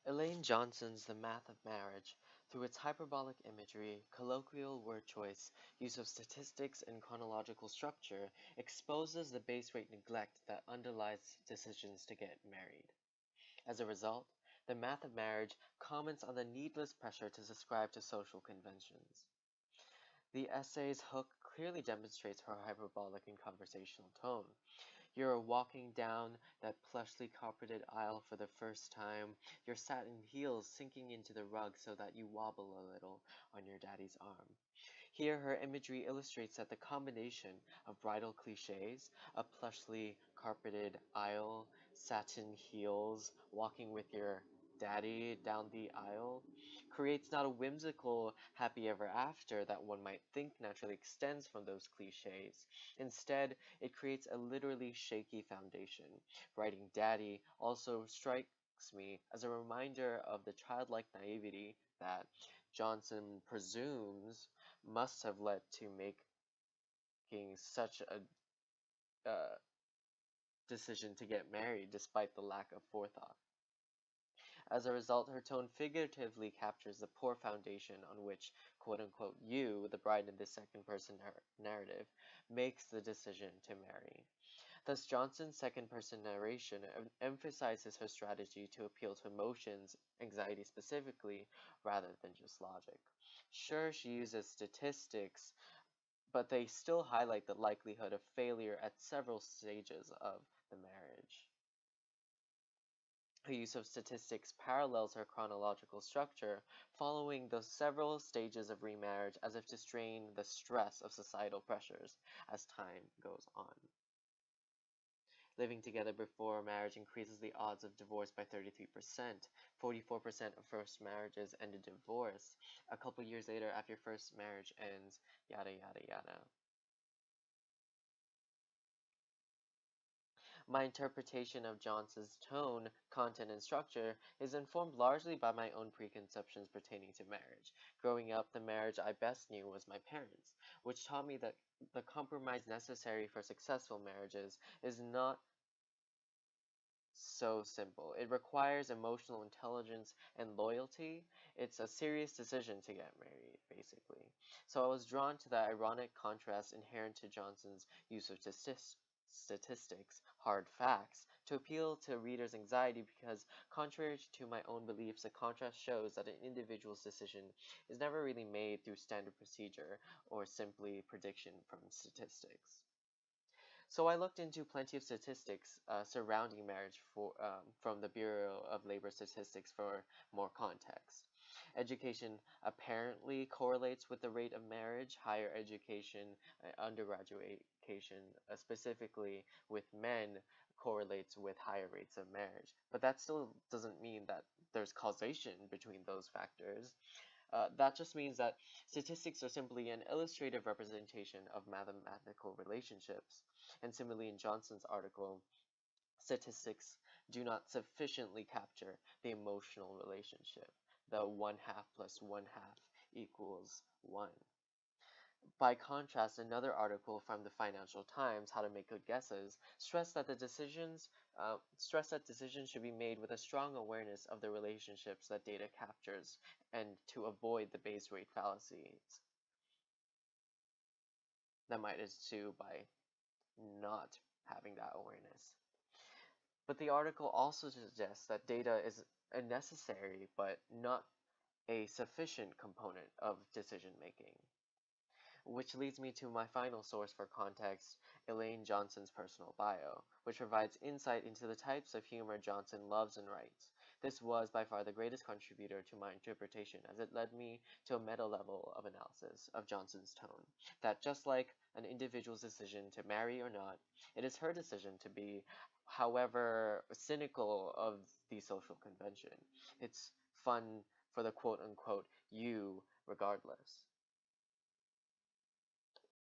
Elaine Johnson's The Math of Marriage, through its hyperbolic imagery, colloquial word choice, use of statistics, and chronological structure, exposes the base rate neglect that underlies decisions to get married. As a result, The Math of Marriage comments on the needless pressure to subscribe to social conventions. The essay's hook clearly demonstrates her hyperbolic and conversational tone. You're walking down that plushly carpeted aisle for the first time, your satin heels sinking into the rug so that you wobble a little on your daddy's arm. Here, her imagery illustrates that the combination of bridal cliches, a plushly carpeted aisle, satin heels, walking with your daddy down the aisle, creates not a whimsical happy ever after that one might think naturally extends from those cliches. Instead, it creates a literally shaky foundation. Writing daddy also strikes me as a reminder of the childlike naivety that Johnson presumes must have led to making such a decision to get married despite the lack of forethought. As a result, her tone figuratively captures the poor foundation on which, quote unquote, you, the bride in this second person narrative, makes the decision to marry. Thus, Johnson's second person narration emphasizes her strategy to appeal to emotions, anxiety specifically, rather than just logic. Sure, she uses statistics, but they still highlight the likelihood of failure at several stages of the marriage. Her use of statistics parallels her chronological structure, following the several stages of remarriage as if to strain the stress of societal pressures as time goes on. Living together before marriage increases the odds of divorce by 33%. 44% of first marriages end in divorce. A couple years later, after your first marriage ends, yada yada yada. My interpretation of Johnson's tone, content, and structure is informed largely by my own preconceptions pertaining to marriage. Growing up, the marriage I best knew was my parents', which taught me that the compromise necessary for successful marriages is not so simple. It requires emotional intelligence and loyalty. It's a serious decision to get married, basically. So I was drawn to the ironic contrast inherent to Johnson's use of statistics, hard facts, to appeal to readers' anxiety because, contrary to my own beliefs, the contrast shows that an individual's decision is never really made through standard procedure or simply prediction from statistics. So I looked into plenty of statistics surrounding marriage from the Bureau of Labor Statistics for more context. Education apparently correlates with the rate of marriage. Higher education, undergraduate education, specifically with men, correlates with higher rates of marriage. But that still doesn't mean that there's causation between those factors. That just means that statistics are simply an illustrative representation of mathematical relationships. And similarly, in Johnson's article, statistics do not sufficiently capture the emotional relationship. The one half plus one half equals one. By contrast, another article from the Financial Times, How to Make Good Guesses, stressed that decisions should be made with a strong awareness of the relationships that data captures and to avoid the base rate fallacies that might ensue by not having that awareness. But the article also suggests that data is a necessary but not a sufficient component of decision making. Which leads me to my final source for context, Elaine Johnson's personal bio, which provides insight into the types of humor Johnson loves and writes. This was by far the greatest contributor to my interpretation, as it led me to a meta level of analysis of Johnson's tone. That just like an individual's decision to marry or not, it is her decision to be, however cynical of the social convention. It's fun for the quote unquote you regardless.